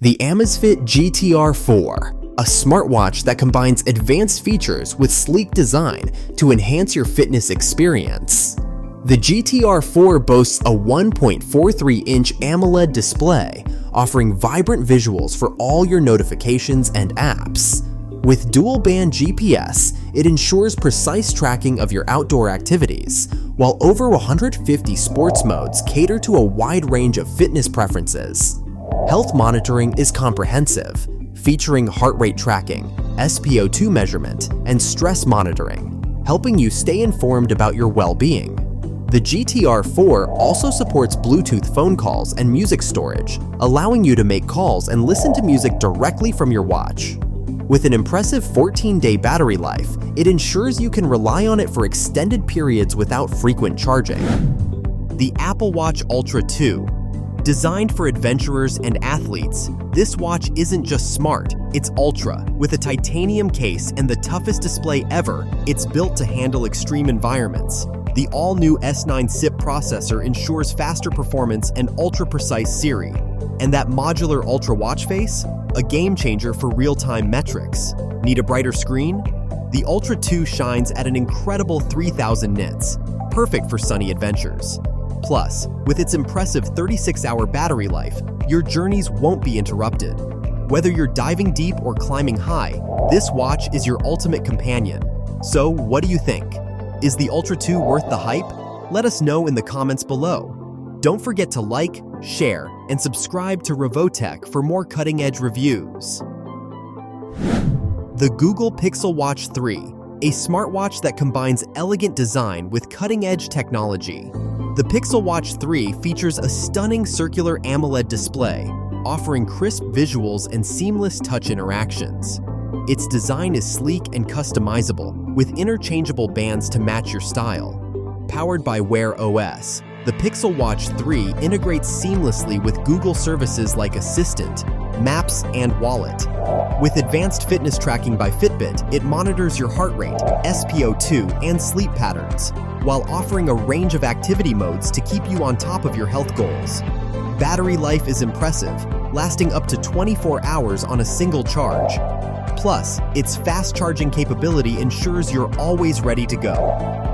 The Amazfit GTR4, a smartwatch that combines advanced features with sleek design to enhance your fitness experience. The GTR4 boasts a 1.43-inch AMOLED display, offering vibrant visuals for all your notifications and apps. With dual-band GPS, it ensures precise tracking of your outdoor activities, while over 150 sports modes cater to a wide range of fitness preferences. Health monitoring is comprehensive, featuring heart rate tracking, SpO2 measurement, and stress monitoring, helping you stay informed about your well-being. The GTR4 also supports Bluetooth phone calls and music storage, allowing you to make calls and listen to music directly from your watch. With an impressive 14-day battery life, it ensures you can rely on it for extended periods without frequent charging. The Apple Watch Ultra 2. Designed for adventurers and athletes, this watch isn't just smart, it's ultra. With a titanium case and the toughest display ever, it's built to handle extreme environments. The all-new S9 SiP processor ensures faster performance and ultra-precise Siri. And that modular ultra watch face? A game-changer for real-time metrics. Need a brighter screen? The Ultra 2 shines at an incredible 3000 nits, perfect for sunny adventures. Plus, with its impressive 36-hour battery life, your journeys won't be interrupted. Whether you're diving deep or climbing high, this watch is your ultimate companion. So, what do you think? Is the Ultra 2 worth the hype? Let us know in the comments below. Don't forget to like, share, and subscribe to Revoteck for more cutting-edge reviews. The Google Pixel Watch 3, a smartwatch that combines elegant design with cutting-edge technology. The Pixel Watch 3 features a stunning circular AMOLED display, offering crisp visuals and seamless touch interactions. Its design is sleek and customizable, with interchangeable bands to match your style. Powered by Wear OS, the Pixel Watch 3 integrates seamlessly with Google services like Assistant, Maps, and Wallet. With advanced fitness tracking by Fitbit, it monitors your heart rate, SpO2, and sleep patterns, while offering a range of activity modes to keep you on top of your health goals. Battery life is impressive, lasting up to 24 hours on a single charge. Plus, its fast charging capability ensures you're always ready to go.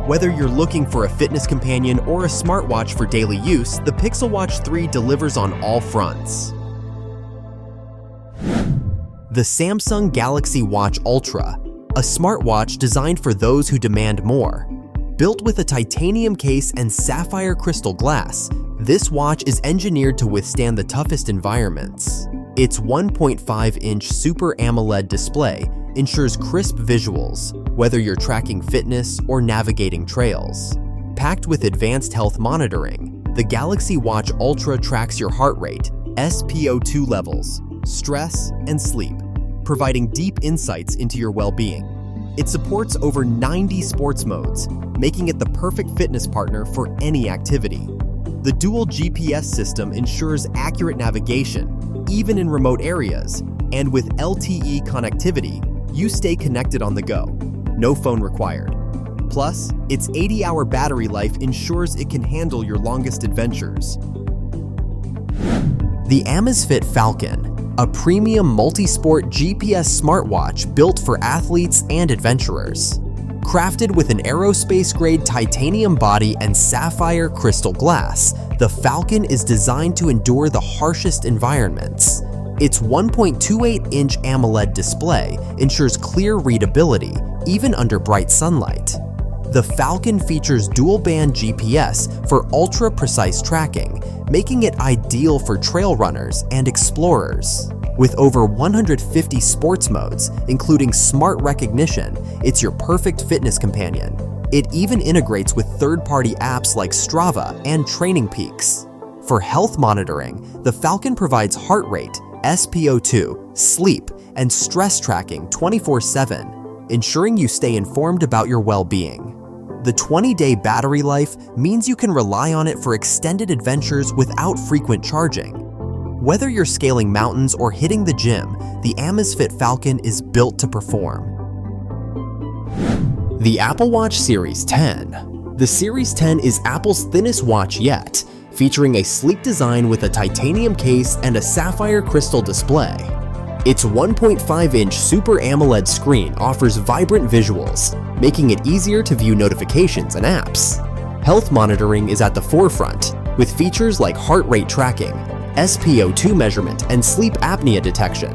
Whether you're looking for a fitness companion or a smartwatch for daily use, the Pixel Watch 3 delivers on all fronts. The SamsungGalaxyWatchUltra, a smartwatch designed for those who demand more. Built with a titanium case and sapphire crystal glass, this watch is engineered to withstand the toughest environments. Its 1.5-inch Super AMOLED display ensures crisp visuals, whether you're tracking fitness or navigating trails. Packed with advanced health monitoring, the Galaxy Watch Ultra tracks your heart rate, SpO2 levels, stress, and sleep, providing deep insights into your well-being. It supports over 90 sports modes, making it the perfect fitness partner for any activity. The dual GPS system ensures accurate navigation, even in remote areas, and with LTE connectivity, you stay connected on the go. No phone required. Plus, its 80-hour battery life ensures it can handle your longest adventures. The AmazfitFalcon, a premium multi-sport GPS smartwatch built for athletes and adventurers. Crafted with an aerospace-grade titanium body and sapphire crystal glass, the Falcon is designed to endure the harshest environments. Its 1.28-inch AMOLED display ensures clear readability, even under bright sunlight. The Falcon features dual-band GPS for ultra-precise tracking, making it ideal for trail runners and explorers. With over 150 sports modes, including smart recognition, it's your perfect fitness companion. It even integrates with third-party apps like Strava and Training Peaks. For health monitoring, the Falcon provides heart rate, SpO2, sleep, and stress tracking 24/7, ensuring you stay informed about your well-being. The 20-day battery life means you can rely on it for extended adventures without frequent charging. Whether you're scaling mountains or hitting the gym, the AmazfitFalcon is built to perform. The Apple Watch Series 10. The Series 10 is Apple's thinnest watch yet, featuring a sleek design with a titanium case and a sapphire crystal display. Its 1.5-inch Super AMOLED screen offers vibrant visuals, making it easier to view notifications and apps. Health monitoring is at the forefront, with features like heart rate tracking, SpO2 measurement, and sleep apnea detection.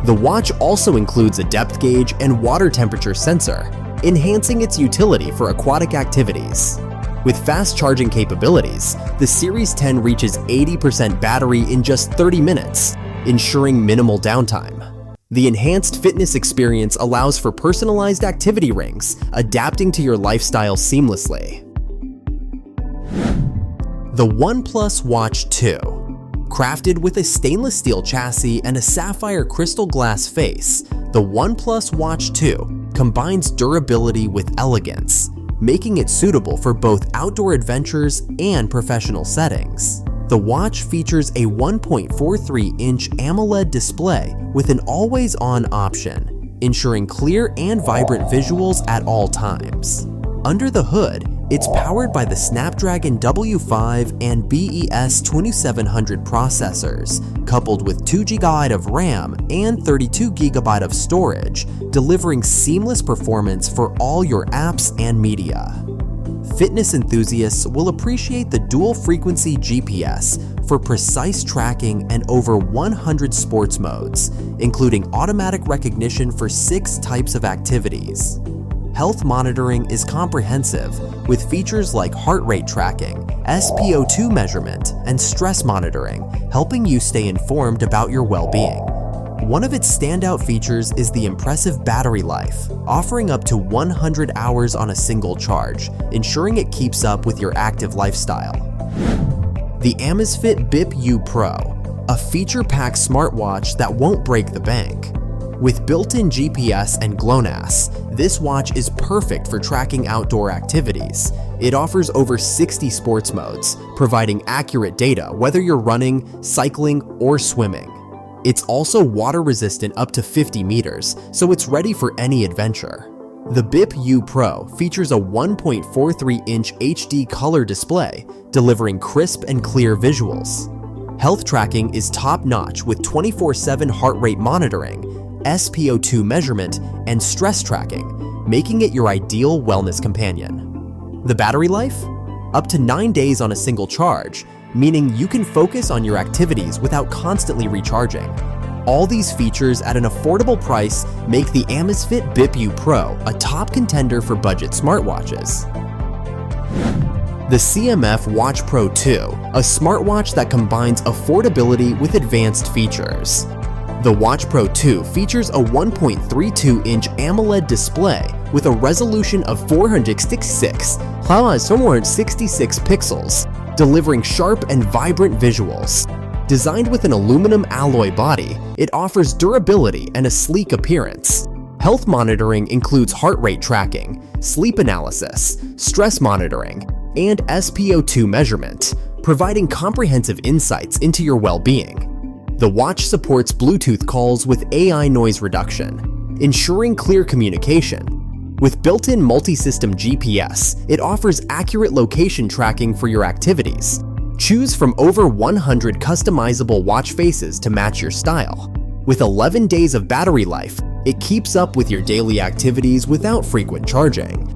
The watch also includes a depth gauge and water temperature sensor, enhancing its utility for aquatic activities. With fast charging capabilities, the Series 10 reaches 80% battery in just 30 minutes, ensuring minimal downtime. The enhanced fitness experience allows for personalized activity rings, adapting to your lifestyle seamlessly. The OnePlus Watch 2. Crafted with a stainless steel chassis and a sapphire crystal glass face, the OnePlus Watch 2 combines durability with elegance, making it suitable for both outdoor adventures and professional settings. The watch features a 1.43-inch AMOLED display with an always-on option, ensuring clear and vibrant visuals at all times. Under the hood, it's powered by the Snapdragon W5 and BES 2700 processors, coupled with 2GB of RAM and 32GB of storage, delivering seamless performance for all your apps and media. Fitness enthusiasts will appreciate the dual-frequency GPS for precise tracking and over 100 sports modes, including automatic recognition for 6 types of activities. Health monitoring is comprehensive, with features like heart rate tracking, SpO2 measurement, and stress monitoring, helping you stay informed about your well-being. One of its standout features is the impressive battery life, offering up to 100 hours on a single charge, ensuring it keeps up with your active lifestyle. The AmazfitBipUPro, a feature-packed smartwatch that won't break the bank. With built-in GPS and GLONASS, this watch is perfect for tracking outdoor activities. It offers over 60 sports modes, providing accurate data whether you're running, cycling, or swimming. It's also water-resistant up to 50 meters, so it's ready for any adventure. The BipUPro features a 1.43-inch HD color display, delivering crisp and clear visuals. Health tracking is top-notch with 24/7 heart rate monitoring, SpO2 measurement, and stress tracking, making it your ideal wellness companion. The battery life? Up to 9 days on a single charge, meaning you can focus on your activities without constantly recharging. All these features at an affordable price make the AmazfitBipUPro a top contender for budget smartwatches. The CMF Watch Pro 2, a smartwatch that combines affordability with advanced features. The Watch Pro 2 features a 1.32-inch AMOLED display with a resolution of 466 pixels, delivering sharp and vibrant visuals. Designed with an aluminum alloy body, it offers durability and a sleek appearance. Health monitoring includes heart rate tracking, sleep analysis, stress monitoring, and SpO2 measurement, providing comprehensive insights into your well-being. The watch supports Bluetooth calls with AI noise reduction, ensuring clear communication. With built-in multi-system GPS, it offers accurate location tracking for your activities. Choose from over 100 customizable watch faces to match your style. With 11 days of battery life, it keeps up with your daily activities without frequent charging.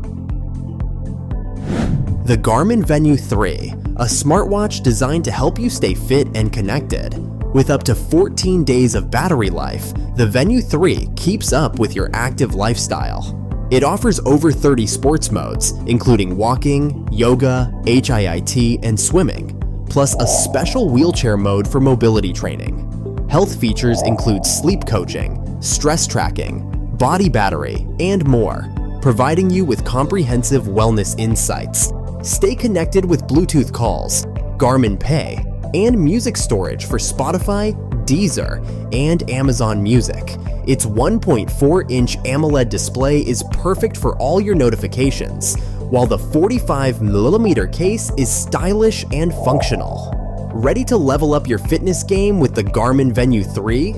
The Garmin Venu 3, a smartwatch designed to help you stay fit and connected. With up to 14 days of battery life, the Venu 3 keeps up with your active lifestyle. It offers over 30 sports modes, including walking, yoga, HIIT, and swimming, plus a special wheelchair mode for mobility training. Health features include sleep coaching, stress tracking, body battery, and more, providing you with comprehensive wellness insights. Stay connected with Bluetooth calls, Garmin Pay, and music storage for Spotify, Deezer, and Amazon Music. Its 1.4-inch AMOLED display is perfect for all your notifications, while the 45mm case is stylish and functional. Ready to level up your fitness game with the Garmin Venu 3?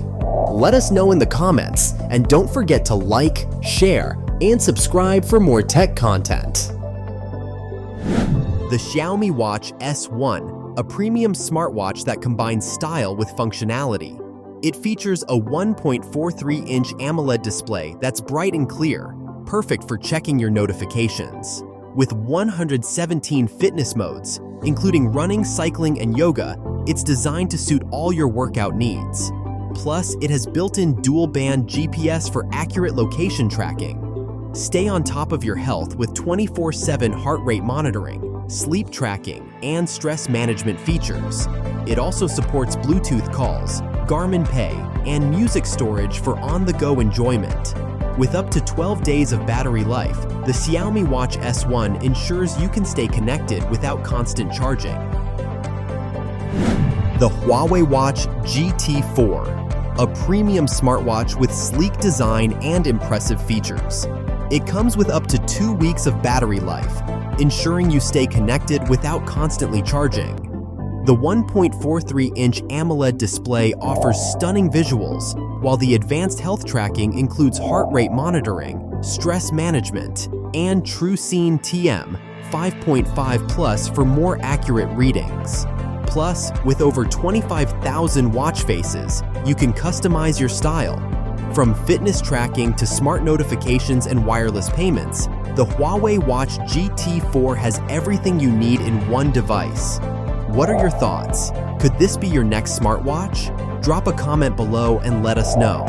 Let us know in the comments, and don't forget to like, share, and subscribe for more tech content. The Xiaomi Watch S1, a premium smartwatch that combines style with functionality. It features a 1.43-inch AMOLED display that's bright and clear, perfect for checking your notifications. With 117 fitness modes, including running, cycling, and yoga, it's designed to suit all your workout needs. Plus, it has built-in dual-band GPS for accurate location tracking. Stay on top of your health with 24/7 heart rate monitoring, sleep tracking, and stress management features. It also supports Bluetooth calls, Garmin Pay, and music storage for on-the-go enjoyment. With up to 12 days of battery life, the Xiaomi Watch S1 ensures you can stay connected without constant charging. The Huawei Watch GT4, a premium smartwatch with sleek design and impressive features. It comes with up to 2 weeks of battery life, ensuring you stay connected without constantly charging. The 1.43-inch AMOLED display offers stunning visuals, while the advanced health tracking includes heart rate monitoring, stress management, and TrueScene TM 5.5 Plus for more accurate readings. Plus, with over 25,000 watch faces, you can customize your style. From fitness tracking to smart notifications and wireless payments, the Huawei Watch GT4 has everything you need in one device. What are your thoughts? Could this be your next smartwatch? Drop a comment below and let us know.